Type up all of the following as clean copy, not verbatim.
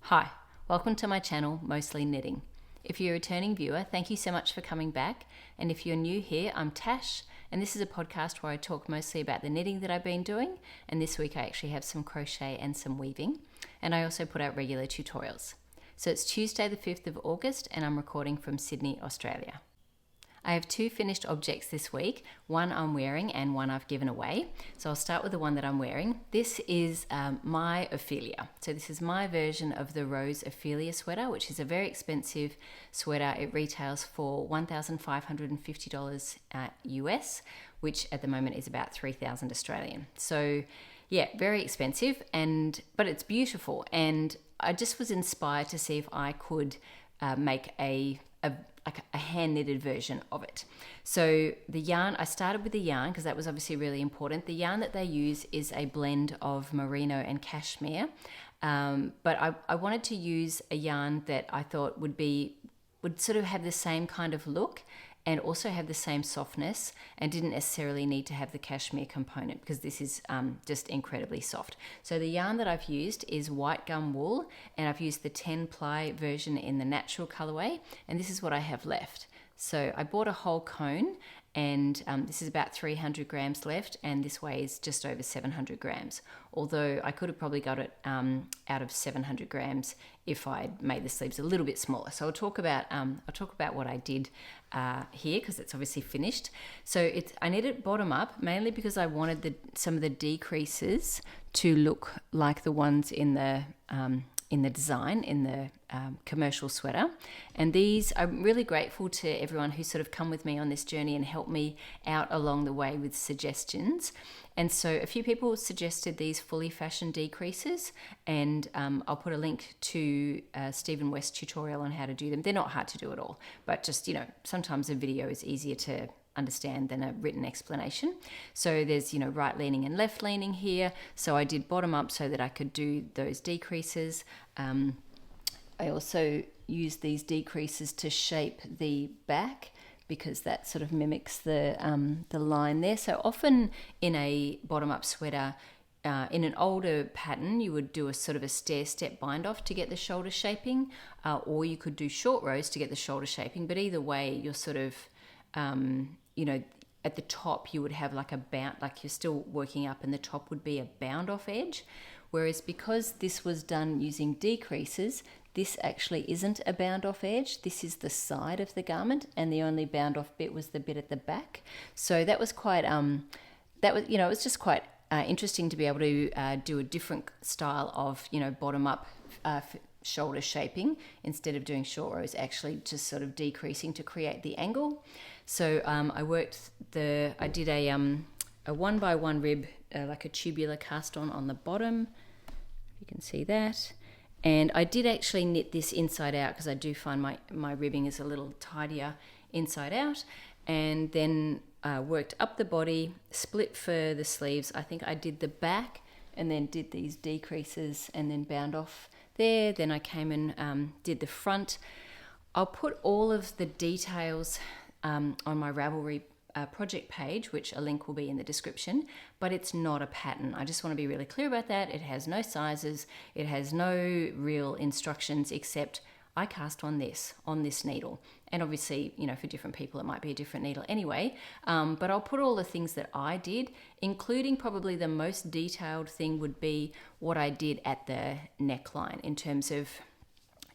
Hi, welcome to my channel, Mostly Knitting. If you're a returning viewer, thank you so much for coming back. And if you're new here, I'm Tash, and this is a podcast where I talk mostly about the knitting that I've been doing. And this week I actually have some crochet and some weaving. And I also put out regular tutorials. So it's Tuesday the 5th of August and I'm recording from Sydney, Australia. I have two finished objects this week, one I'm wearing and one I've given away. So I'll start with the one that I'm wearing. This is my Ophelia. So this is my version of the Rose Ophelia sweater, which is a very expensive sweater. It retails for $1,550 US, which at the moment is about 3,000 Australian. So yeah, very expensive, but it's beautiful. And I just was inspired to see if I could make a hand knitted version of it. So the yarn, I started with the yarn because that was obviously really important. The yarn that they use is a blend of merino and cashmere, but I wanted to use a yarn that I thought would sort of have the same kind of look and also have the same softness, and didn't necessarily need to have the cashmere component because this is just incredibly soft. So the yarn that I've used is white gum wool, and I've used the 10 ply version in the natural colorway, and this is what I have left. So I bought a whole cone, and this is about 300 grams left, and this weighs just over 700 grams. Although I could have probably got it out of 700 grams if I'd made the sleeves a little bit smaller. So I'll talk about what I did here because it's obviously finished. So I knit it bottom up mainly because I wanted some of the decreases to look like the ones in the design in the commercial sweater. And these, I'm really grateful to everyone who's sort of come with me on this journey and helped me out along the way with suggestions. And so a few people suggested these fully fashioned decreases, and I'll put a link to Stephen West's tutorial on how to do them. They're not hard to do at all, but just, sometimes a video is easier to understand than a written explanation. So there's, right leaning and left leaning here. So I did bottom up so that I could do those decreases. I also used these decreases to shape the back because that sort of mimics the line there. So often in a bottom up sweater, in an older pattern, you would do a sort of a stair-step bind off to get the shoulder shaping, or you could do short rows to get the shoulder shaping. But either way, you're sort of at the top you would have like a bound, like you're still working up, and the top would be a bound off edge. Whereas because this was done using decreases, this actually isn't a bound off edge. This is the side of the garment, and the only bound off bit was the bit at the back. So that was quite, it was just quite interesting to be able to do a different style of, bottom up shoulder shaping instead of doing short rows, actually just sort of decreasing to create the angle. So I did a 1x1 rib, like a tubular cast on the bottom. You can see that. And I did actually knit this inside out because I do find my ribbing is a little tidier inside out. And then worked up the body, split for the sleeves. I think I did the back and then did these decreases and then bound off there. Then I came and did the front. I'll put all of the details on my Ravelry project page, which a link will be in the description, but it's not a pattern. I just want to be really clear about that. It has no sizes. It has no real instructions except I cast on this needle. And obviously, for different people, it might be a different needle anyway. But I'll put all the things that I did, including probably the most detailed thing would be what I did at the neckline in terms of,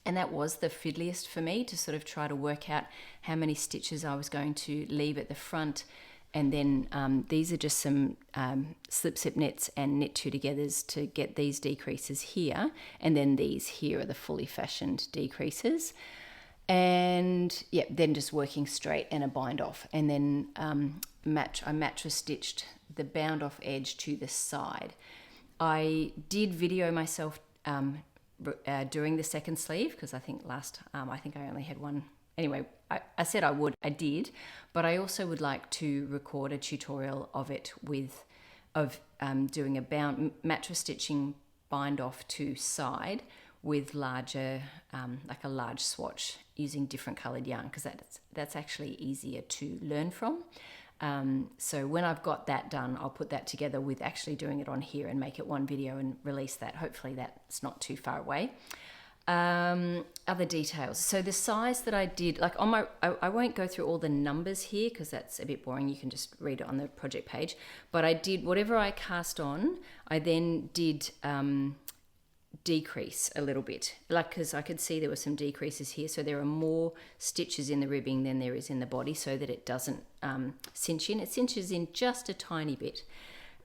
and that was the fiddliest for me to sort of try to work out how many stitches I was going to leave at the front. And then these are just some slip slip knits and knit two togethers to get these decreases here. And then these here are the fully fashioned decreases. And yeah, then just working straight and a bind off. And then I mattress stitched the bound off edge to the side. I did video myself doing the second sleeve because I think I only had one. Anyway, I said I did, but I also would like to record a tutorial of it of doing a mattress stitching bind off to side with larger, like a large swatch using different colored yarn, because that's actually easier to learn from. So when I've got that done, I'll put that together with actually doing it on here and make it one video and release that. Hopefully that's not too far away. Other details. So the size that I did, like on my, I won't go through all the numbers here because that's a bit boring. You can just read it on the project page. But I did whatever I cast on, I then did decrease a little bit, like, because I could see there were some decreases here. So there are more stitches in the ribbing than there is in the body, so that it doesn't cinch in. It cinches in just a tiny bit.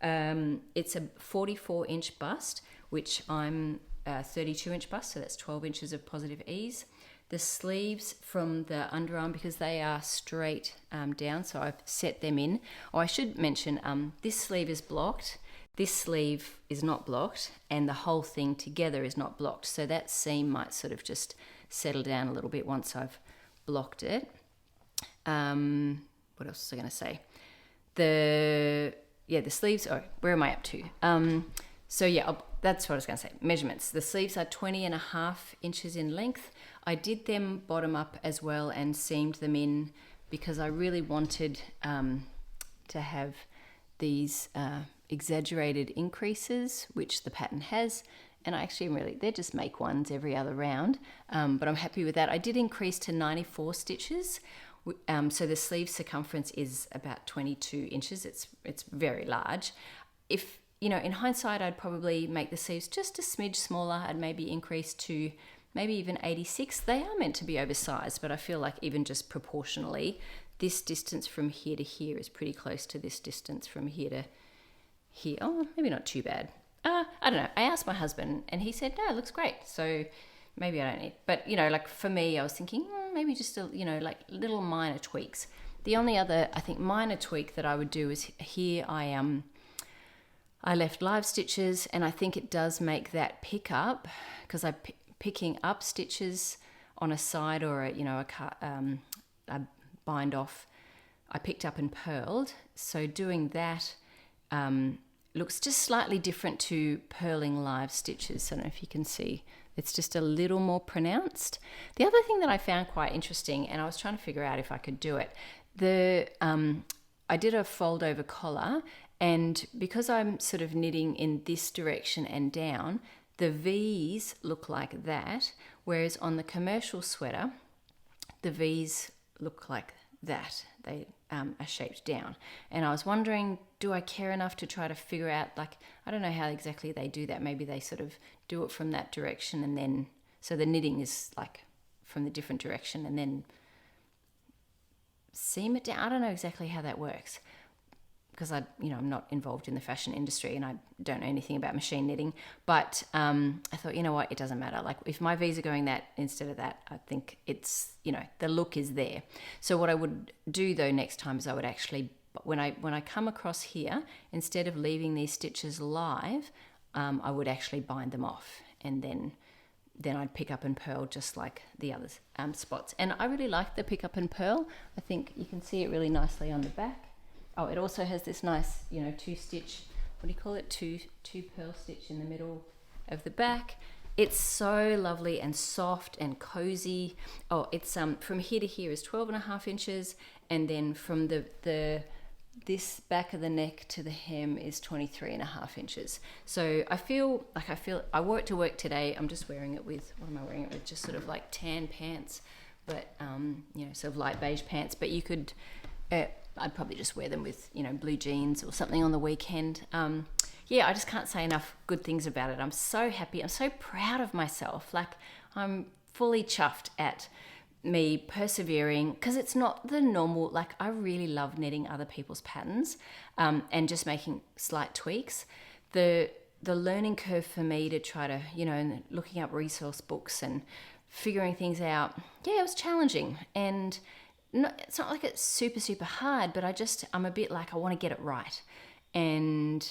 It's a 44-inch bust, which I'm 32-inch bust, so that's 12 inches of positive ease. The sleeves from the underarm, because they are straight down, so I've set them in. Oh, I should mention, this sleeve is blocked, this sleeve is not blocked, and the whole thing together is not blocked. So that seam might sort of just settle down a little bit once I've blocked it. What else was I going to say? The sleeves, where am I up to? That's what I was going to say. Measurements. The sleeves are 20.5 inches in length. I did them bottom up as well and seamed them in because I really wanted to have these exaggerated increases, which the pattern has. And I actually they just make ones every other round. But I'm happy with that. I did increase to 94 stitches. So the sleeve circumference is about 22 inches. It's very large. If, in hindsight, I'd probably make the sleeves just a smidge smaller. I'd maybe increase to maybe even 86. They are meant to be oversized, but I feel like even just proportionally, this distance from here to here is pretty close to this distance from here to here. Oh, maybe not too bad. I don't know. I asked my husband and he said, no, it looks great. So maybe I don't need, but like for me, I was thinking maybe just like little minor tweaks. The only other, I think, minor tweak that I would do is here I left live stitches, and I think it does make that pick up because I'm picking up stitches on a side or a bind off. I picked up and purled, so doing that looks just slightly different to purling live stitches. I don't know if you can see. It's just a little more pronounced. The other thing that I found quite interesting, and I was trying to figure out if I could do it, I did a fold over collar, and because I'm sort of knitting in this direction and down, the V's look like that, whereas on the commercial sweater, the V's look like that. They are shaped down. And I was wondering, do I care enough to try to figure out, I don't know how exactly they do that. Maybe they sort of do it from that direction and then, so the knitting is like from the different direction and then seam it down. I don't know exactly how that works because I'm not involved in the fashion industry and I don't know anything about machine knitting. But I thought, you know what, it doesn't matter. Like if my V's are going that instead of that, I think it's, the look is there. So what I would do though next time is I would actually, when I come across here, instead of leaving these stitches live, I would actually bind them off, and then I'd pick up and purl just like the other spots. And I really like the pick up and purl. I think you can see it really nicely on the back. Oh, it also has this nice, two stitch, what do you call it? Two purl stitch in the middle of the back. It's so lovely and soft and cozy. Oh, it's from here to here is 12.5 inches, and then from this back of the neck to the hem is 23.5 inches. So I wore it to work today. I'm just wearing it with, what am I wearing it with? Just sort of like tan pants, but sort of light beige pants. But you could, I'd probably just wear them with blue jeans or something on the weekend. I just can't say enough good things about it. I'm so happy. I'm so proud of myself. Like I'm fully chuffed at me persevering, because it's not the normal, like I really love knitting other people's patterns and just making slight tweaks. The learning curve for me to try to, and looking up resource books and figuring things out, it was challenging. And it's not like it's super, super hard, but I'm a bit like, I want to get it right. And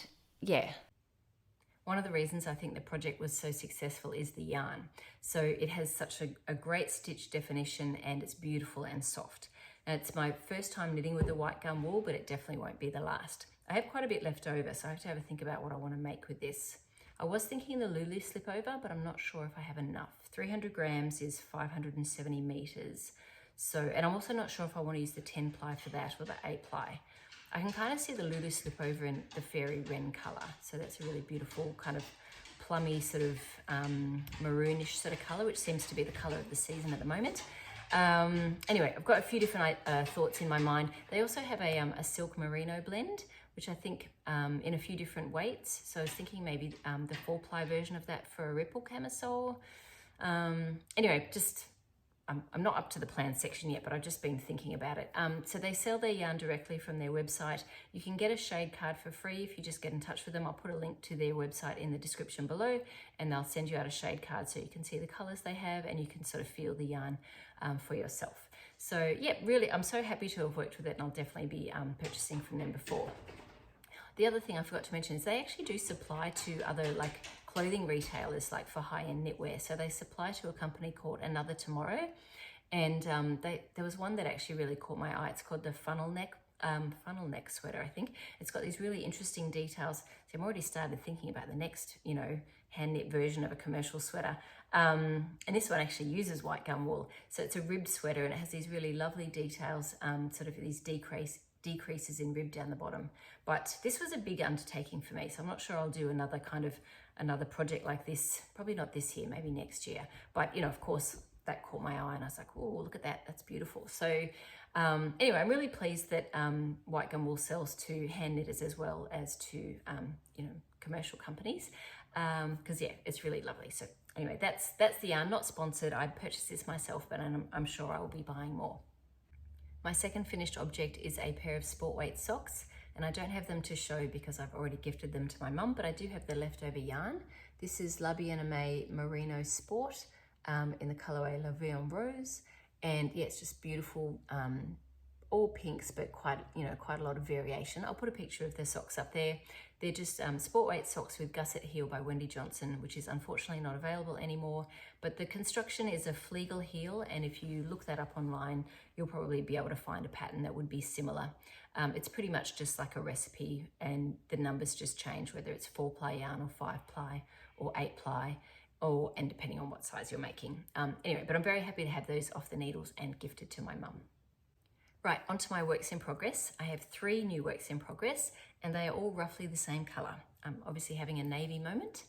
one of the reasons I think the project was so successful is the yarn. So it has such a great stitch definition, and it's beautiful and soft. And it's my first time knitting with the white gum wool, but it definitely won't be the last. I have quite a bit left over, so I have to have a think about what I want to make with this. I was thinking the Lulu slip over, but I'm not sure if I have enough. 300 grams is 570 meters. So, and I'm also not sure if I want to use the 10 ply for that or the 8 ply. I can kind of see the Lulu slip over in the fairy wren color. So that's a really beautiful kind of plummy sort of maroonish sort of colour, which seems to be the colour of the season at the moment. Anyway, I've got a few different thoughts in my mind. They also have a silk merino blend, which I think in a few different weights. So I was thinking maybe the 4-ply version of that for a ripple camisole. Anyway, just I'm not up to the plan section yet, but I've just been thinking about it. So they sell their yarn directly from their website. You can get a shade card for free if you just get in touch with them. I'll put a link to their website in the description below, and they'll send you out a shade card so you can see the colors they have and you can sort of feel the yarn for yourself. So yeah, really, I'm so happy to have worked with it, and I'll definitely be purchasing from them before. The other thing I forgot to mention is they actually do supply to other like clothing retailers, like for high-end knitwear. So they supply to a company called Another Tomorrow, and there was one that actually really caught my eye. It's called the funnel neck sweater, I think. It's got these really interesting details. So I'm already started thinking about the next, you know, hand knit version of a commercial sweater. And this one actually uses white gum wool. So it's a ribbed sweater, and it has these really lovely details, sort of these decreases in rib down the bottom. But this was a big undertaking for me, so I'm not sure I'll do another project like this, probably not this year, maybe next year. But you know, of course, that caught my eye, and I was like, oh, look at that, that's beautiful. So anyway, I'm really pleased that white gum wool sells to hand knitters as well as to you know, commercial companies, because yeah, it's really lovely. So anyway, that's the yarn. Not sponsored, I purchased this myself, but I'm sure I will be buying more. My second finished object is a pair of Sportweight socks, and I don't have them to show because I've already gifted them to my mum, but I do have the leftover yarn. This is La Bien-Aimée Merino Sport in the colorway La Vie en Rose, and yeah, it's just beautiful, all pinks, but quite a lot of variation. I'll put a picture of the socks up there. They're just Sportweight socks with Gusset heel by Wendy Johnson, which is unfortunately not available anymore. But the construction is a Flegel heel, and if you look that up online, you'll probably be able to find a pattern that would be similar. It's pretty much just like a recipe, and the numbers just change, whether it's 4-ply yarn or 5-ply or 8-ply, and depending on what size you're making. Anyway, but I'm very happy to have those off the needles and gifted to my mum. Right, onto my works in progress. I have 3 new works in progress, and they are all roughly the same color. I'm obviously having a navy moment.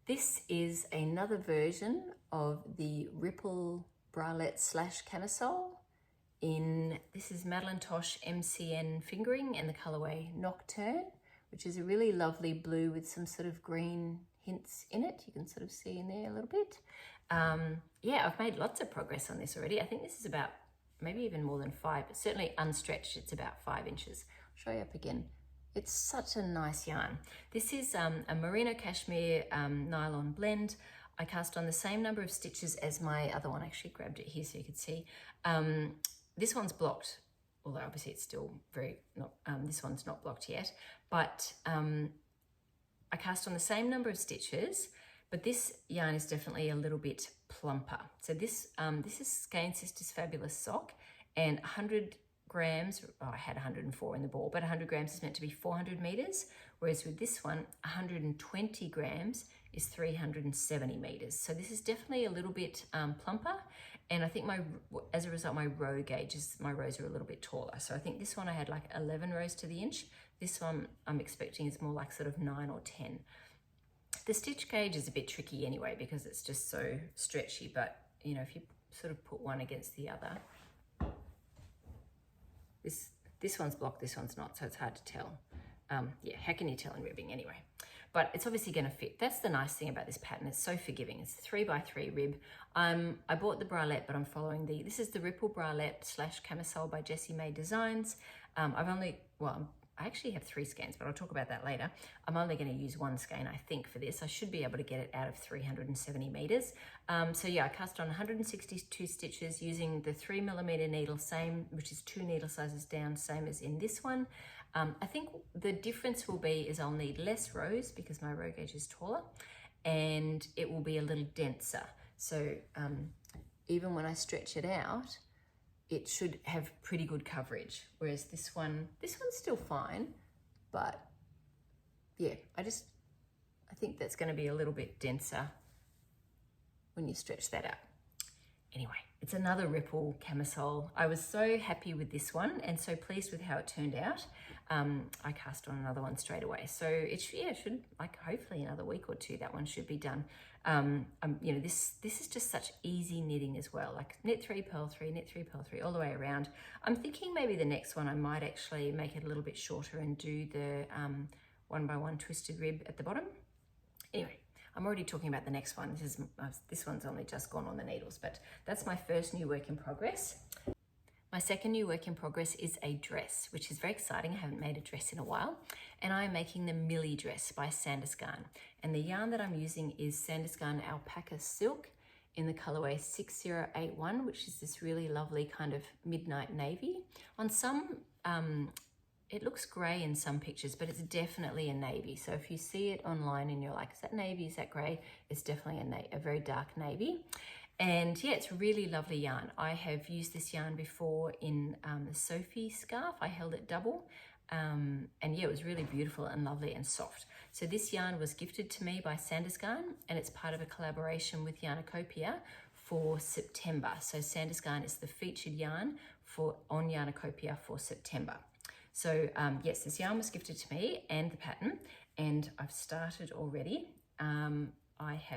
This is another version of the Ripple Bralette / Camisole this is Madelinetosh MCN FIngering and the colorway Nocturne, which is a really lovely blue with some sort of green hints in it. You can sort of see in there a little bit. Yeah, I've made lots of progress on this already. I think this is about maybe even more than 5, but certainly unstretched, it's about 5 inches. I'll show you up again. It's such a nice yarn. This is a merino cashmere nylon blend. I cast on the same number of stitches as my other one. I actually grabbed it here so you could see. This one's blocked, although obviously it's still this one's not blocked yet, but I cast on the same number of stitches, but this yarn is definitely a little bit plumper. So this is Skein Sisters Fabulous Sock, and 100 grams, I had 104 in the ball, but 100 grams is meant to be 400 meters, whereas with this one, 120 grams is 370 meters. So this is definitely a little bit plumper, and I think as a result, my rows are a little bit taller. So I think this one I had like 11 rows to the inch. This one I'm expecting is more like sort of 9 or 10. The stitch gauge is a bit tricky anyway because it's just so stretchy, but you know, if you sort of put one against the other, this one's blocked, this one's not, so it's hard to tell. Yeah, how can you tell in ribbing anyway? But it's obviously going to fit. That's the nice thing about this pattern. It's so forgiving. It's 3x3 rib. I bought the bralette, but I'm following this is the Ripple Bralette / Camisole by Jessie Maed Designs. I actually have 3 skeins, but I'll talk about that later. I'm only going to use 1 skein, I think, for this. I should be able to get it out of 370 meters. So yeah, I cast on 162 stitches using the 3mm needle, which is 2 needle sizes down, same as in this one. I think the difference will be I'll need less rows because my row gauge is taller, and it will be a little denser. So even when I stretch it out, it should have pretty good coverage, whereas this one's still fine, but yeah, I think that's going to be a little bit denser when you stretch that out. Anyway, it's another Ripple camisole. I was so happy with this one and so pleased with how it turned out. I cast on another one straight away. So it should, like, hopefully another week or two, that one should be done. You know, this is just such easy knitting as well, like knit 3, purl 3, knit 3, purl 3, all the way around. I'm thinking maybe the next one I might actually make it a little bit shorter and do the 1x1 twisted rib at the bottom. Anyway, I'm already talking about the next one. This one's only just gone on the needles, but that's my first new work in progress. My second new work in progress is a dress, which is very exciting. I haven't made a dress in a while, and I'm making the Millie dress by Sandnes Garn. And the yarn that I'm using is Sandnes Garn Alpaca Silk in the colorway 6081, which is this really lovely kind of midnight navy. On some, it looks grey in some pictures, but it's definitely a navy. So if you see it online and you're like, is that navy, is that grey? It's definitely a very dark navy. And yeah, it's really lovely yarn. I have used this yarn before in the Sophie scarf. I held it double. And yeah, it was really beautiful and lovely and soft. So this yarn was gifted to me by Sandnes Garn, and it's part of a collaboration with Yarnacopia for September. So Sandnes Garn is the featured yarn on Yarnacopia for September. So yes, this yarn was gifted to me and the pattern, and I've started already.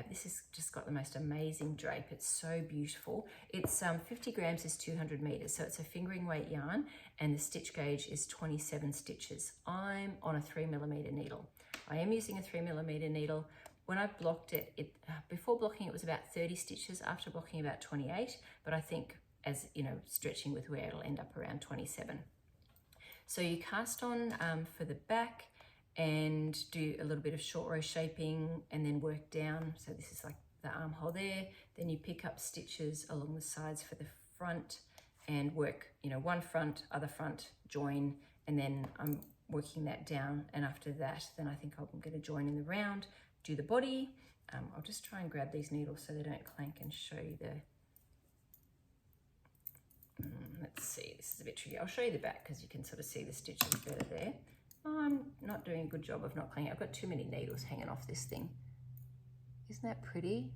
This has just got the most amazing drape. It's so beautiful. It's 50 grams is 200 meters. So it's a fingering weight yarn, and the stitch gauge is 27 stitches. I'm on a 3mm needle. I am using a 3mm needle. When I blocked it, before blocking it was about 30 stitches, after blocking about 28, but I think as you know, stretching with wear, it'll end up around 27. So you cast on for the back and do a little bit of short row shaping and then work down. So this is like the armhole there. Then you pick up stitches along the sides for the front and work, you know, one front, other front, join, and then I'm working that down. And after that, then I think I'm going to join in the round, do the body. I'll just try and grab these needles so they don't clank and show you the, let's see, this is a bit tricky. I'll show you the back because you can sort of see the stitches better there. I'm not doing a good job of not clanging. I've got too many needles hanging off this thing. Isn't that pretty?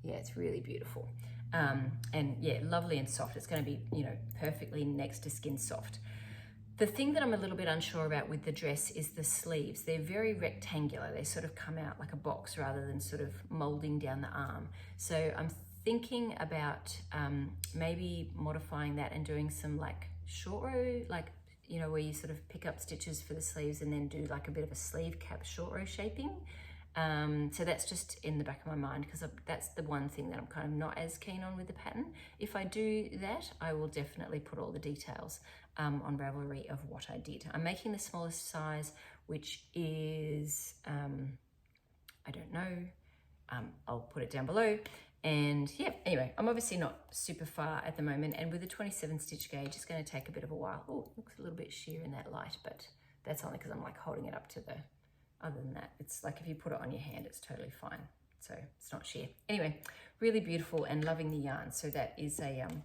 Yeah, it's really beautiful. And yeah, lovely and soft. It's going to be, you know, perfectly next to skin soft. The thing that I'm a little bit unsure about with the dress is the sleeves. They're very rectangular. They sort of come out like a box rather than sort of molding down the arm. So I'm thinking about maybe modifying that and doing some like short row, like, you know, where you sort of pick up stitches for the sleeves and then do like a bit of a sleeve cap short row shaping. So that's just in the back of my mind because that's the one thing that I'm kind of not as keen on with the pattern. If I do that, I will definitely put all the details on Ravelry of what I did. I'm making the smallest size, which is, I don't know, I'll put it down below. And yeah, anyway, I'm obviously not super far at the moment, and with a 27 stitch gauge, it's going to take a bit of a while. Oh, looks a little bit sheer in that light, but that's only because I'm like holding it up to the, other than that, it's like if you put it on your hand, it's totally fine. So it's not sheer. Anyway, really beautiful and loving the yarn. So that is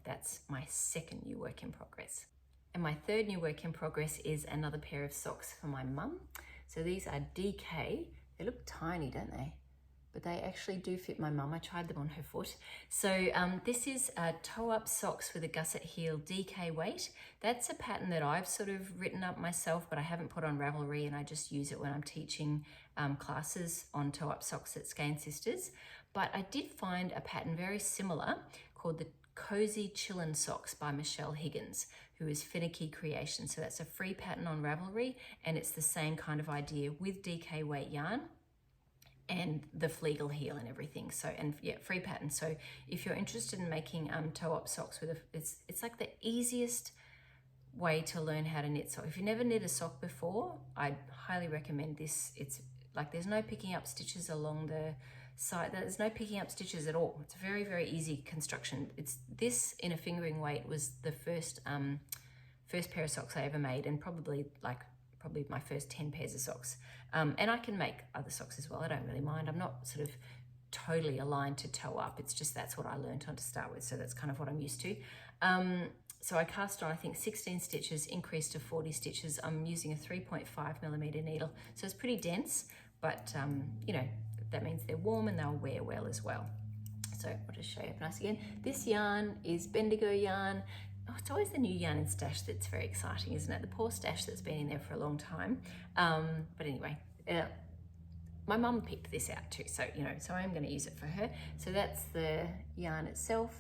that's my second new work in progress. And my third new work in progress is another pair of socks for my mum. So these are DK. They look tiny, don't they? But they actually do fit my mum. I tried them on her foot. So this is toe-up socks with a gusset heel DK weight. That's a pattern that I've sort of written up myself, but I haven't put on Ravelry, and I just use it when I'm teaching classes on toe-up socks at Skein Sisters. But I did find a pattern very similar called the Cosy Chillin socks by Michelle Higgins, who is Finicky Creation. So that's a free pattern on Ravelry, and it's the same kind of idea with DK weight yarn and the Flegel heel and everything. So, and yeah, free pattern. So if you're interested in making toe-up socks with it's like the easiest way to learn how to knit sock. If you never knit a sock before, I highly recommend this. It's like there's no picking up stitches along the side. There's no picking up stitches at all. It's a very, very easy construction. It's this in a fingering weight was the first pair of socks I ever made, and probably my first 10 pairs of socks. And I can make other socks as well. I don't really mind. I'm not sort of totally aligned to toe up. It's just that's what I learned on to start with. So that's kind of what I'm used to. So I cast on, I think, 16 stitches, increased to 40 stitches. I'm using a 3.5mm needle. So it's pretty dense, but you know, that means they're warm and they'll wear well as well. So I'll just show you up nice again. This yarn is Bendigo yarn. it's always the new yarn in stash that's very exciting, isn't it? The poor stash that's been in there for a long time. But anyway, my mum picked this out too, so so I'm going to use it for her. So that's the yarn itself,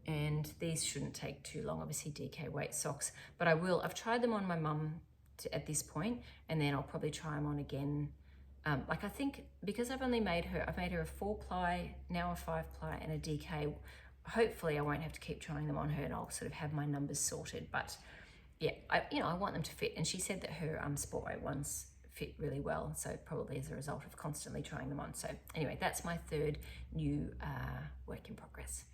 and these shouldn't take too long, obviously DK weight socks, but I've tried them on my mum at this point, and then I'll probably try them on again. Like I think because I've made her a 4-ply, now a 5-ply and a DK, hopefully I won't have to keep trying them on her, and I'll sort of have my numbers sorted. But yeah, I want them to fit, and she said that her Sportweight ones fit really well, so probably as a result of constantly trying them on. So anyway, that's my third new work in progress.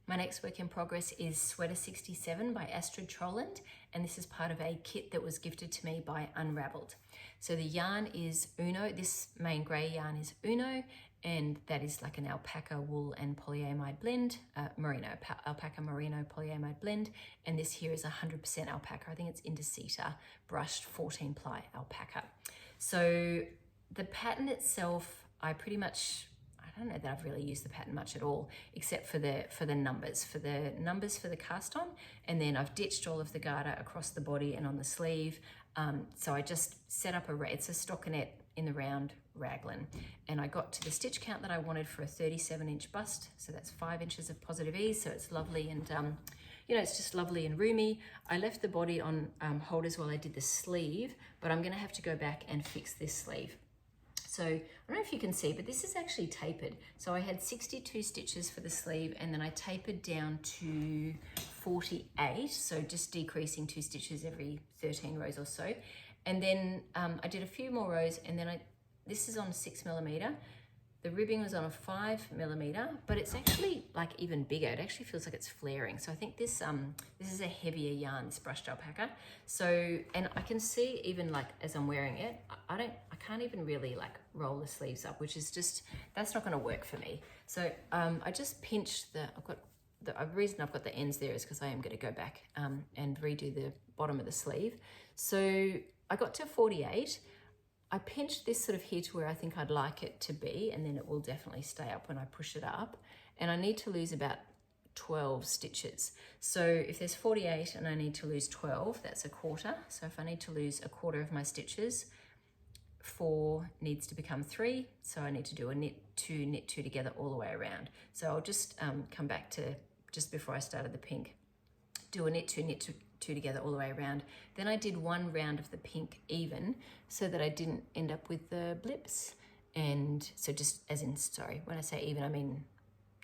My next work in progress is Sweater 67 by Astrid Troland, and this is part of a kit that was gifted to me by UNRAVELLED. So the yarn is Uno, this main grey yarn is Uno, and that is like an alpaca, wool and polyamide blend, alpaca merino polyamide blend, and this here is 100% alpaca. I think it's Indicita brushed 14-ply alpaca. So the pattern itself, I don't know that I've really used the pattern much at all, except for the numbers for the cast on, and then I've ditched all of the garter across the body and on the sleeve. So I just set up it's a stockinette in the round raglan, and I got to the stitch count that I wanted for a 37-inch bust, so that's 5 inches of positive ease, so it's lovely, and it's just lovely and roomy. I left the body on holders while I did the sleeve, but I'm gonna have to go back and fix this sleeve. So I don't know if you can see, but this is actually tapered. So I had 62 stitches for the sleeve, and then I tapered down to 48. So just decreasing 2 stitches every 13 rows or so. And then I did a few more rows, and then this is on 6mm. The ribbing was on a 5mm, but it's actually like even bigger. It actually feels like it's flaring. So I think this is a heavier yarn, this brushed alpaca. So, and I can see even like as I'm wearing it, I can't even really like roll the sleeves up, which is just, that's not gonna work for me. So I just pinched the reason I've got the ends there is because I am gonna go back and redo the bottom of the sleeve. So I got to 48. I pinched this sort of here to where I think I'd like it to be, and then it will definitely stay up when I push it up. And I need to lose about 12 stitches. So if there's 48 and I need to lose 12, that's a quarter. So if I need to lose a quarter of my stitches, 4 needs to become 3. So I need to do a knit 2 together all the way around. So I'll just come back to just before I started the pink, do a knit 2 together all the way around. Then I did 1 round of the pink even, so that I didn't end up with the blips. And so just as in, sorry, when I say even, I mean,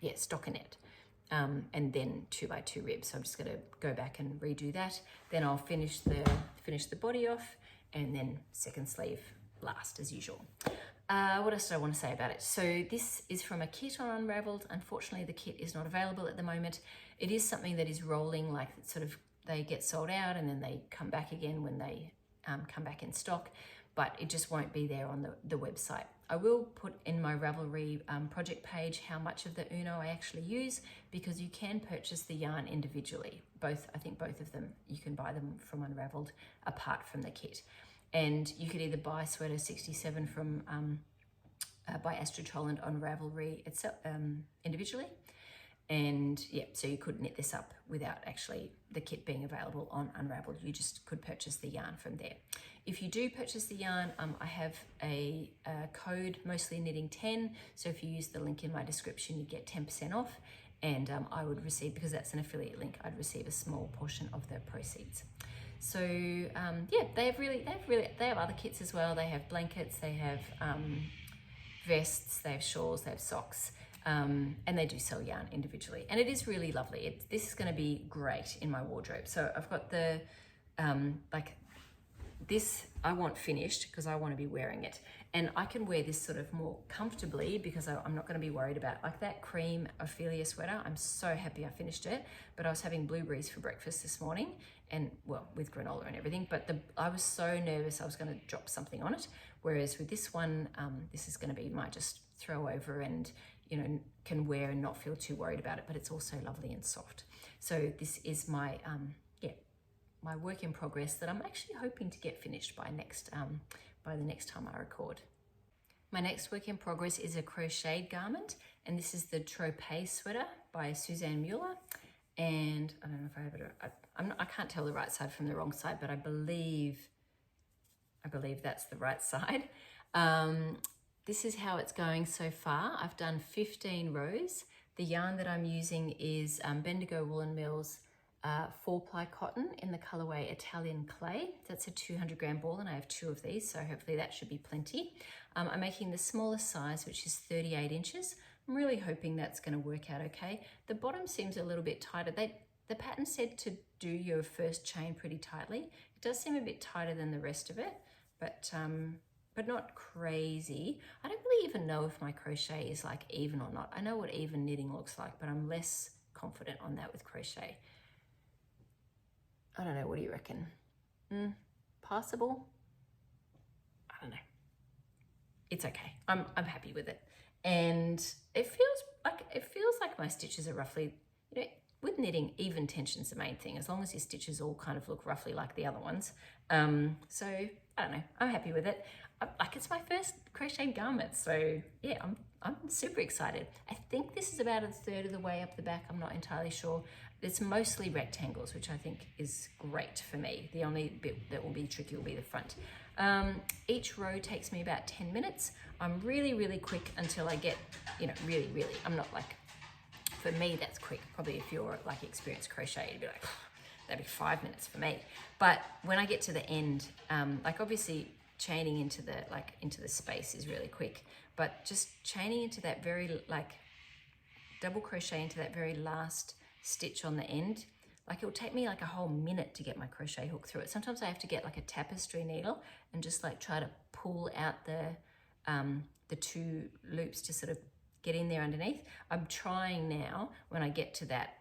yeah, stockinette. And then 2x2 ribs. So I'm just gonna go back and redo that. Then I'll finish the body off, and then second sleeve last as usual. What else do I want to say about it? So this is from a kit on Unravelled. Unfortunately, the kit is not available at the moment. It is something that is rolling, like sort of they get sold out and then they come back again when they come back in stock, but it just won't be there on the website. I will put in my Ravelry project page how much of the Uno I actually use, because you can purchase the yarn individually. I think both of them, you can buy them from Unravelled apart from the kit. And you could either buy Sweater 67 from by Astrid Troland on Ravelry itself individually, and yeah, so you could knit this up without actually the kit being available on Unravelled. You just could purchase the yarn from there. If you do purchase the yarn, I have a code, mostly knitting 10. So if you use the link in my description, you get 10% off, and I would receive, because that's an affiliate link, I'd receive a small portion of the proceeds. So yeah, they have other kits as well. They have blankets, they have vests, they have shawls, they have socks, and they do sell yarn individually. And it is really lovely. This is going to be great in my wardrobe. So I've got the like this I want finished because I want to be wearing it, and I can wear this sort of more comfortably because I'm not going to be worried about like that cream Ophelia sweater. I'm so happy I finished it, but I was having blueberries for breakfast this morning, and well, with granola and everything, but I was so nervous I was going to drop something on it, whereas with this one, this is going to be my just throw over and, you know, can wear and not feel too worried about it, but it's also lovely and soft. So this is my my work in progress that I'm actually hoping to get finished by the next time I record. My next work in progress is a crocheted garment, and this is the Tropez sweater by Susanne Müller. And I don't know if I have it. I can't tell the right side from the wrong side, but I believe that's the right side. This is how it's going so far. I've done 15 rows. The yarn that I'm using is Bendigo Woolen Mills 4-ply cotton in the colorway Italian Clay. That's a 200 gram ball, and I have 2 of these, so hopefully that should be plenty. I'm making the smallest size, which is 38 inches. I'm really hoping that's going to work out okay. The bottom seems a little bit tighter. The pattern said to do your first chain pretty tightly. It does seem a bit tighter than the rest of it, but not crazy. I don't really even know if my crochet is like even or not. I know what even knitting looks like, but I'm less confident on that with crochet. I don't know, what do you reckon? Passable? I don't know. It's okay. I'm happy with it. And it feels like my stitches are roughly, with knitting, even tension's the main thing, as long as your stitches all kind of look roughly like the other ones. So I don't know, I'm happy with it. It's my first crocheted garment, so yeah, I'm super excited. I think this is about 1/3 of the way up the back. I'm not entirely sure. It's mostly rectangles, which I think is great for me. The only bit that will be tricky will be the front. Each row takes me about 10 minutes. I'm really, really quick until I get, really, really, I'm not like, for me, that's quick. Probably if you're like experienced crochet, you'd be like, that'd be 5 minutes for me. But when I get to the end, obviously chaining into the space is really quick, but just chaining into that very, double crochet into that very last stitch on the end, it'll take me a whole minute to get my crochet hook through it. Sometimes I have to get a tapestry needle and just try to pull out the 2 loops to sort of get in there underneath. I'm trying now, when I get to that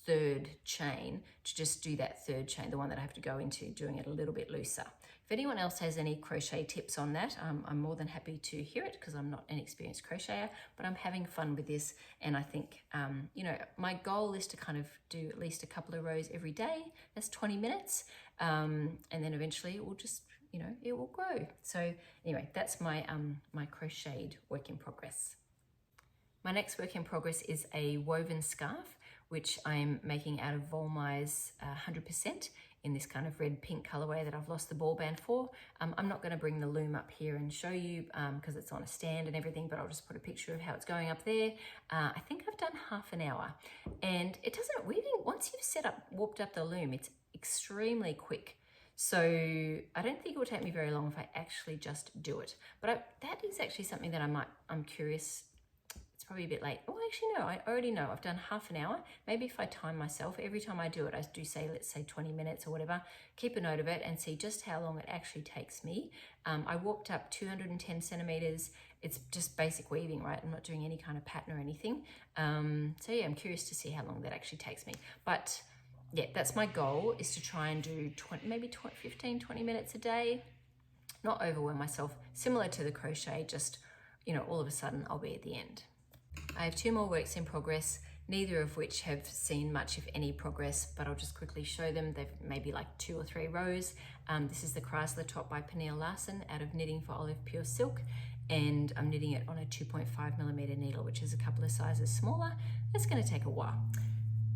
3rd chain, to just do that 3rd chain, the one that I have to go into, doing it a little bit looser. If anyone else has any crochet tips on that, I'm more than happy to hear it, because I'm not an experienced crocheter, but I'm having fun with this. And I think, my goal is to kind of do at least a couple of rows every day. That's 20 minutes. And then eventually it will just, it will grow. So anyway, that's my, my crocheted work in progress. My next work in progress is a woven scarf, which I'm making out of Wollmeise 100% in this kind of red-pink colorway that I've lost the ball band for. I'm not going to bring the loom up here and show you because it's on a stand and everything, but I'll just put a picture of how it's going up there. I think I've done half an hour, and it doesn't weaving, once you've warped up the loom, it's extremely quick. So I don't think it will take me very long if I actually just do it. But that is actually something that I'm curious. It's probably a bit late. Oh, actually, no, I already know. I've done half an hour. Maybe if I time myself, every time I do it, I do say, let's say 20 minutes or whatever, keep a note of it and see just how long it actually takes me. I warped up 210 centimeters. It's just basic weaving, right? I'm not doing any kind of pattern or anything. So yeah, I'm curious to see how long that actually takes me. But yeah, that's my goal, is to try and do 15, 20 minutes a day. Not overwhelm myself. Similar to the crochet, just, all of a sudden I'll be at the end. I have 2 more works in progress, neither of which have seen much, if any, progress, but I'll just quickly show them. They've maybe 2 or 3 rows. This is the Chrysler top by Pernille Larsen out of Knitting for Olive Pure Silk, and I'm knitting it on a 2.5mm needle, which is a couple of sizes smaller. It's going to take a while.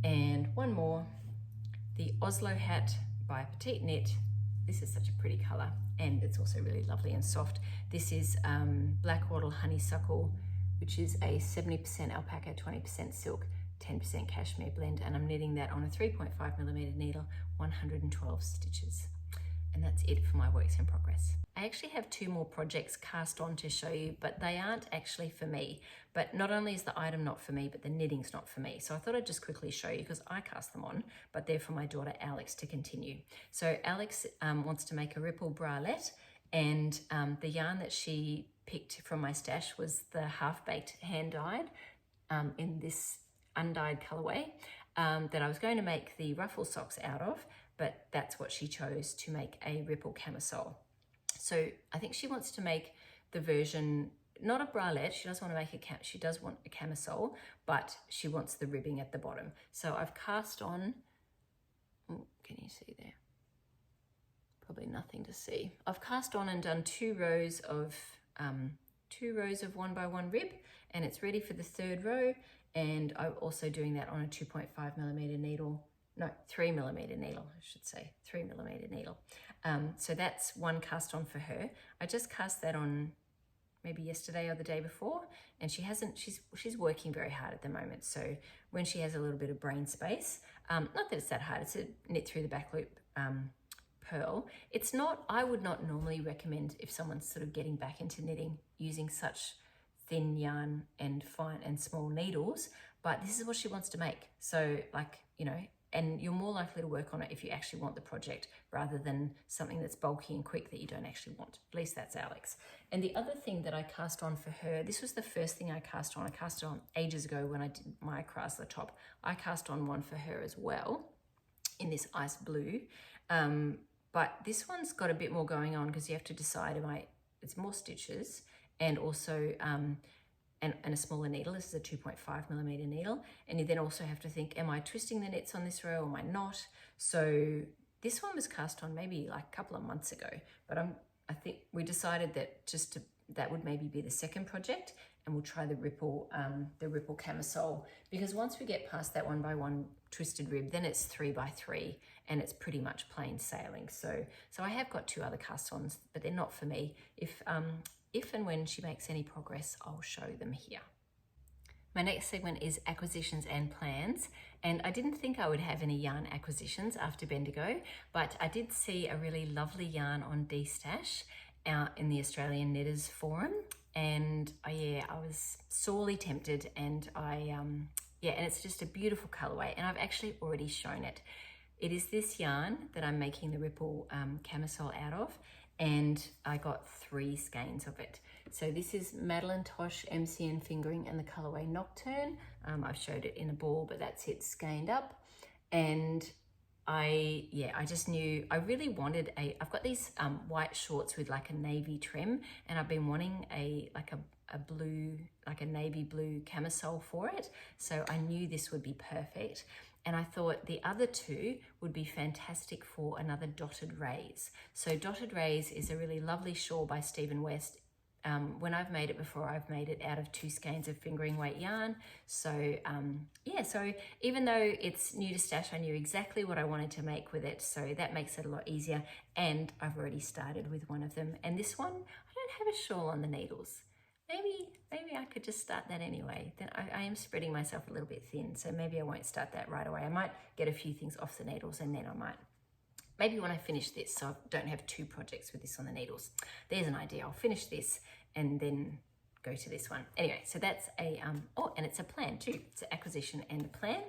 And one more, the Oslo hat by Petite Knit. This is such a pretty color, and it's also really lovely and soft. This is Black Wattle Honeysuckle, which is a 70% alpaca, 20% silk, 10% cashmere blend, and I'm knitting that on a 3.5mm needle, 112 stitches. And that's it for my works in progress. I actually have 2 more projects cast on to show you, but they aren't actually for me. But not only is the item not for me, but the knitting's not for me. So I thought I'd just quickly show you, because I cast them on, but they're for my daughter Alex to continue. So Alex wants to make a ripple bralette, and the yarn that she picked from my stash was the half-baked hand-dyed in this undyed colorway that I was going to make the ruffle socks out of, but that's what she chose to make a ripple camisole. So I think she wants to make the version, not a bralette, she doesn't want to make she does want a camisole, but she wants the ribbing at the bottom. So I've cast on, can you see there? Probably nothing to see. I've cast on and done 2 rows of 2 rows of 1x1 rib, and it's ready for the 3rd row. And I'm also doing that on a 2.5mm needle, no, 3mm needle, I should say, 3mm needle. So that's one cast on for her. I just cast that on maybe yesterday or the day before, and she's working very hard at the moment. So when she has a little bit of brain space, not that it's that hard, it's a knit through the back loop purl. It's not, I would not normally recommend, if someone's sort of getting back into knitting, using such thin yarn and fine and small needles, but this is what she wants to make. So like, you know, and you're more likely to work on it if you actually want the project rather than something that's bulky and quick that you don't actually want. At least that's Alex. And the other thing that I cast on for her, this was the first thing I cast on. I cast it on ages ago when I did my Chrysler top. I cast on one for her as well in this ice blue. But this one's got a bit more going on because you have to decide, it's more stitches and also and a smaller needle. This is a 2.5mm needle. And you then also have to think, am I twisting the knits on this row or am I not? So this one was cast on maybe like a couple of months ago, but I think we decided that that would maybe be the second project, and we'll try the ripple camisole, because once we get past that 1x1 twisted rib, then it's 3x3 and it's pretty much plain sailing. So I have got 2 other cast-ons, but they're not for me. If and when she makes any progress, I'll show them here. My next segment is acquisitions and plans, and I didn't think I would have any yarn acquisitions after Bendigo, but I did see a really lovely yarn on D-Stash out in the Australian Knitters Forum, and I was sorely tempted, and and it's just a beautiful colorway, and I've actually already shown it. It is this yarn that I'm making the ripple camisole out of, and I got 3 skeins of it. So this is Madelinetosh MCN FIngering and the colorway Nocturne. I've showed it in a ball, but that's it skeined up. And I just knew I really wanted I've got these white shorts with like a navy trim, and I've been wanting a navy blue camisole for it. So I knew this would be perfect. And I thought the other 2 would be fantastic for another dotted rays. So dotted rays is a really lovely shawl by Stephen West. When I've made it before, I've made it out of 2 skeins of fingering weight yarn. So so even though it's new to Stash, I knew exactly what I wanted to make with it. So that makes it a lot easier. And I've already started with one of them. And this one, I don't have a shawl on the needles. Maybe I could just start that anyway. Then I am spreading myself a little bit thin, so maybe I won't start that right away. I might get a few things off the needles, and then I might, maybe when I finish this, so I don't have 2 projects with this on the needles. There's an idea. I'll finish this and then go to this one. Anyway, so that's a, and it's a plan too. It's an acquisition and a plan.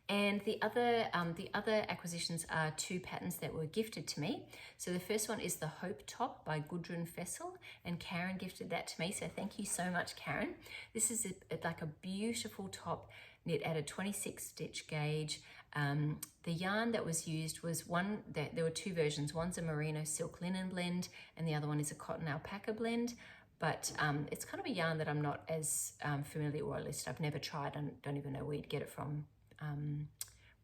And the other acquisitions are 2 patterns that were gifted to me. So the first one is the Hope Top by Gudrun Fesl, and Karen gifted that to me. So thank you so much, Karen. This is like a beautiful top knit at a 26 stitch gauge. The yarn that was used was there were 2 versions. One's a merino silk linen blend, and the other one is a cotton alpaca blend. But it's kind of a yarn that I'm not as familiar, or at least I've never tried and don't even know where you'd get it from.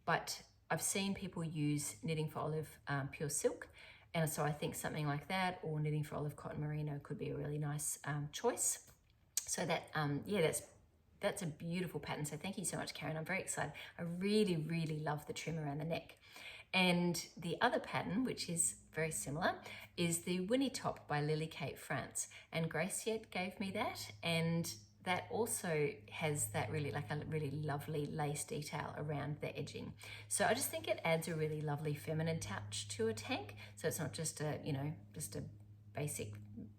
But I've seen people use Knitting for Olive pure silk, and so I think something like that, or Knitting for Olive cotton merino, could be a really nice choice. So that that's a beautiful pattern. So thank you so much, Karen. I'm very excited. I really, really love the trim around the neck. And the other pattern, which is very similar, is the Winnie Top by Lily Kate France. And Graciete gave me that, and that also has that really lovely lace detail around the edging. So I just think it adds a really lovely feminine touch to a tank. So it's not just a basic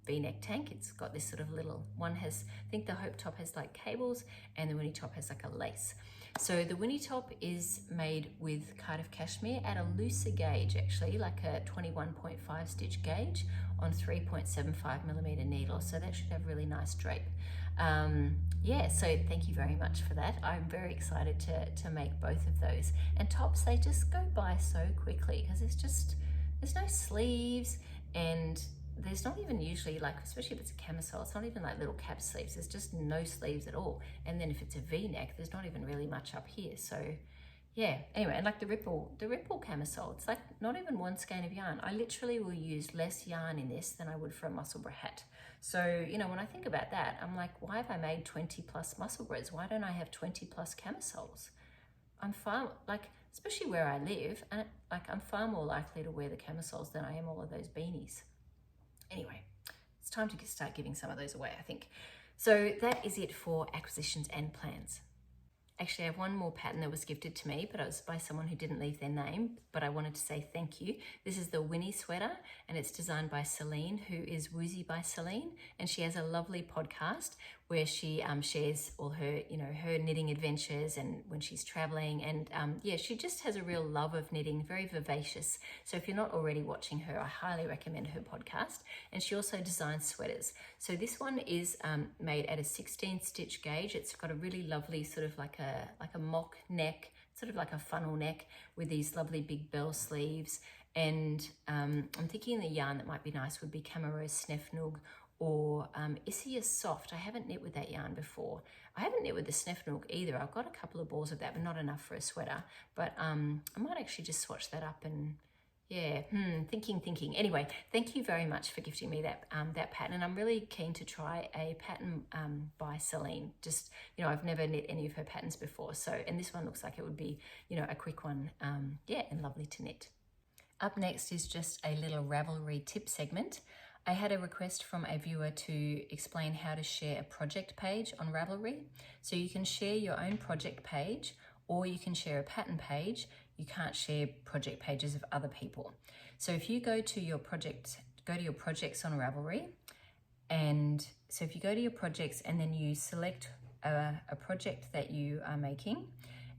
V-neck tank. It's got this sort of little one. I think the Hope Top has like cables, and the Winnie Top has like a lace. So the Winnie Top is made with Cardiff cashmere at a looser gauge, actually, like a 21.5 stitch gauge on 3.75mm needle. So that should have really nice drape. So thank you very much for that. I'm very excited to make both of those. And tops, they just go by so quickly because there's no sleeves, and there's not even usually, like, especially if it's a camisole, it's not even like little cap sleeves. There's just no sleeves at all. And then if it's a V-neck, there's not even really much up here. So yeah, anyway, and like the ripple camisole, it's like not even one skein of yarn. I literally will use less yarn in this than I would for a Musselburgh hat. So, you know, when I think about that, I'm like, why have I made 20 plus Musselburghs? Why don't I have 20 plus camisoles? I'm far, like, especially where I live, and like I'm far more likely to wear the camisoles than I am all of those beanies. Anyway, it's time to start giving some of those away, I think. So that is it for acquisitions and plans. Actually, I have one more pattern that was gifted to me, but it was by someone who didn't leave their name, but I wanted to say thank you. This is the Winnie Sweater, and it's designed by Celine, who is Woozy by Celine, and she has a lovely podcast where she shares all her, you know, her knitting adventures and when she's traveling, and yeah, she just has a real love of knitting, very vivacious. So if you're not already watching her, I highly recommend her podcast. And she also designs sweaters. So this one is made at a 16 stitch gauge. It's got a really lovely sort of like a mock neck, sort of like a funnel neck with these lovely big bell sleeves. And I'm thinking the yarn that might be nice would be Camarose Snefnug or Issia Soft. I haven't knit with that yarn before. I haven't knit with the Snefnug either. I've got a couple of balls of that, but not enough for a sweater. But I might actually just swatch that up and yeah, thinking. Anyway, thank you very much for gifting me that that pattern. And I'm really keen to try a pattern by Celine. Just, you know, I've never knit any of her patterns before. So, and this one looks like it would be, you know, a quick one. Yeah, and lovely to knit. Up next is just a little Ravelry tip segment. I had a request from a viewer to explain how to share a project page on Ravelry. So you can share your own project page or you can share a pattern page. You can't share project pages of other people. So if you go to your projects on Ravelry, and so if you go to your projects and then you select a project that you are making,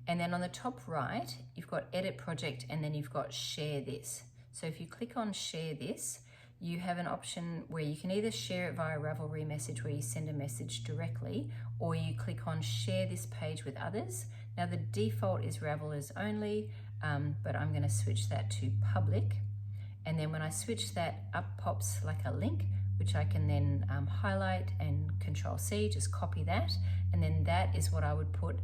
and then on the top right, you've got edit project and then you've got share this. So if you click on share this, you have an option where you can either share it via Ravelry message where you send a message directly, or you click on share this page with others. Now the default is Ravelers only, but I'm going to switch that to public. And then when I switch that, up pops like a link, which I can then highlight and Control C, just copy that. And then that is what I would put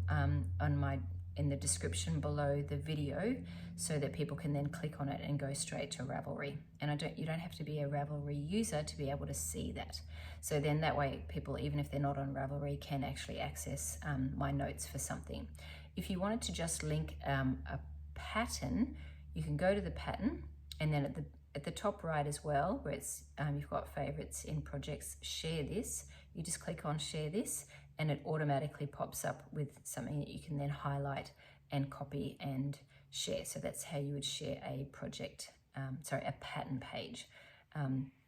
in the description below the video so that people can then click on it and go straight to Ravelry. And you don't have to be a Ravelry user to be able to see that. So then that way people, even if they're not on Ravelry, can actually access my notes for something. If you wanted to just link a pattern, you can go to the pattern, and then at the top right as well, where it's you've got favorites in projects, share this, you just click on share this, and it automatically pops up with something that you can then highlight and copy and share. So that's how you would share a project, a pattern page.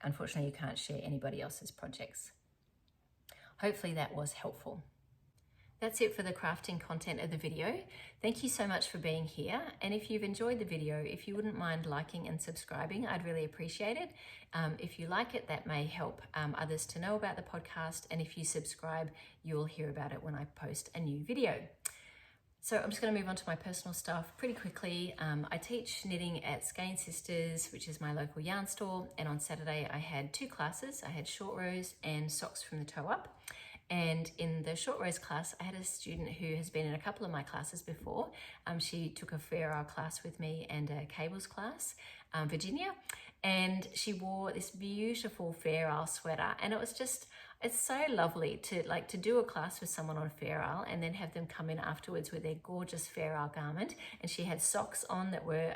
Unfortunately, you can't share anybody else's projects. Hopefully that was helpful. That's it for the crafting content of the video. Thank you so much for being here. And if you've enjoyed the video, if you wouldn't mind liking and subscribing, I'd really appreciate it. If you like it, that may help others to know about the podcast. And if you subscribe, you'll hear about it when I post a new video. So I'm just going to move on to my personal stuff pretty quickly. I teach knitting at Skein Sisters, which is my local yarn store. And on Saturday, I had 2 classes. I had short rows and socks from the toe up. And in the short rows class, I had a student who has been in a couple of my classes before. She took a Fair Isle class with me and a cables class, Virginia, and she wore this beautiful Fair Isle sweater. And it was just, it's so lovely to do a class with someone on Fair Isle and then have them come in afterwards with their gorgeous Fair Isle garment. And she had socks on that were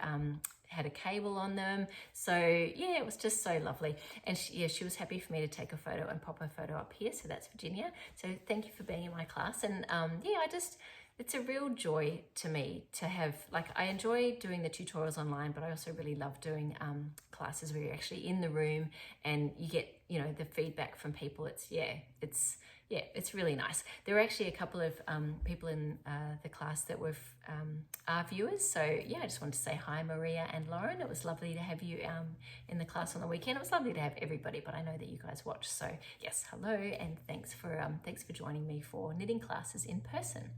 had a cable on them. So yeah, it was just so lovely. And she was happy for me to take a photo and pop her photo up here. So that's Virginia. So thank you for being in my class. And it's a real joy to me to have, I enjoy doing the tutorials online, but I also really love doing classes where you're actually in the room and you get, the feedback from people. It's really nice. There were actually a couple of people in the class that were our viewers. So yeah, I just wanted to say hi, Maria and Lauren. It was lovely to have you in the class on the weekend. It was lovely to have everybody, but I know that you guys watch. So yes, hello, and thanks for joining me for knitting classes in person.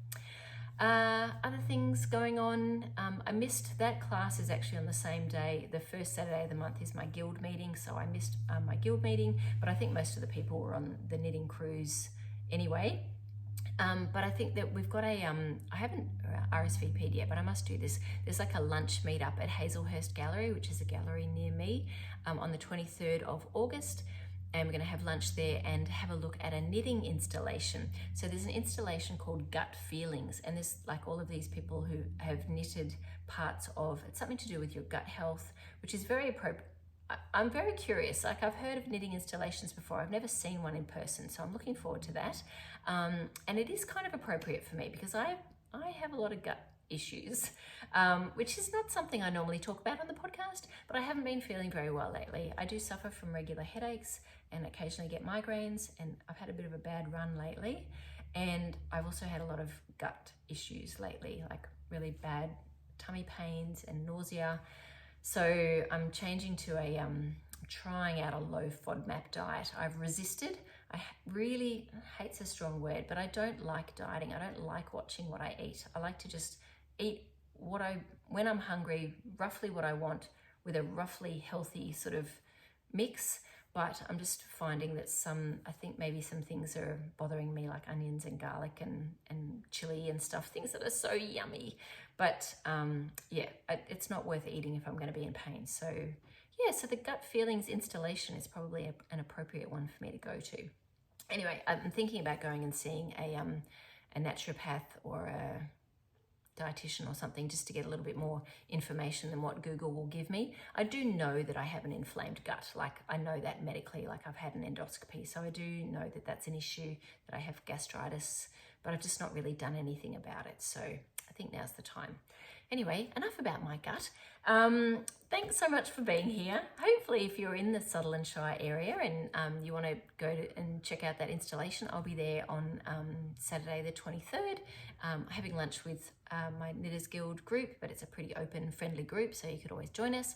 Other things going on, I missed that class is actually on the same day. The first Saturday of the month is my guild meeting, so I missed my guild meeting, but I think most of the people were on the knitting cruise anyway. But I think that we've got I haven't RSVP'd yet, but I must do this. There's like a lunch meetup at Hazelhurst Gallery, which is a gallery near me, on the 23rd of August. And we're going to have lunch there and have a look at a knitting installation. So there's an installation called Gut Feelings, and there's like all of these people who have knitted parts of, it's something to do with your gut health, which is very appropriate. I'm very curious. Like, I've heard of knitting installations before. I've never seen one in person, so I'm looking forward to that. And it is kind of appropriate for me because I have a lot of gut issues, which is not something I normally talk about on the podcast, but I haven't been feeling very well lately. I do suffer from regular headaches and occasionally get migraines, and I've had a bit of a bad run lately. And I've also had a lot of gut issues lately, like really bad tummy pains and nausea. So I'm changing to trying out a low FODMAP diet. I've resisted. I really, hate's a strong word, but I don't like dieting. I don't like watching what I eat. I like to just eat when I'm hungry, roughly what I want, with a roughly healthy sort of mix. But I'm just finding that I think maybe some things are bothering me, like onions and garlic and chili and stuff, things that are so yummy. But yeah, it's not worth eating if I'm going to be in pain. So yeah, so the Gut Feelings installation is probably an appropriate one for me to go to. Anyway, I'm thinking about going and seeing a naturopath or a dietitian or something, just to get a little bit more information than what Google will give me. I do know that I have an inflamed gut. Like, I know that medically, like I've had an endoscopy. So I do know that that's an issue, that I have gastritis, but I've just not really done anything about it. So I think now's the time. Anyway, enough about my gut. Thanks so much for being here. Hopefully, if you're in the Sutherland Shire area and you want to go and check out that installation, I'll be there on Saturday the 23rd, having lunch with my Knitters Guild group, but it's a pretty open, friendly group, so you could always join us.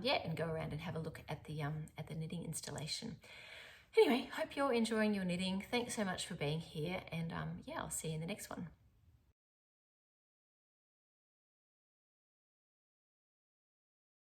Yeah, and go around and have a look at the knitting installation. Anyway, hope you're enjoying your knitting. Thanks so much for being here, and yeah, I'll see you in the next one.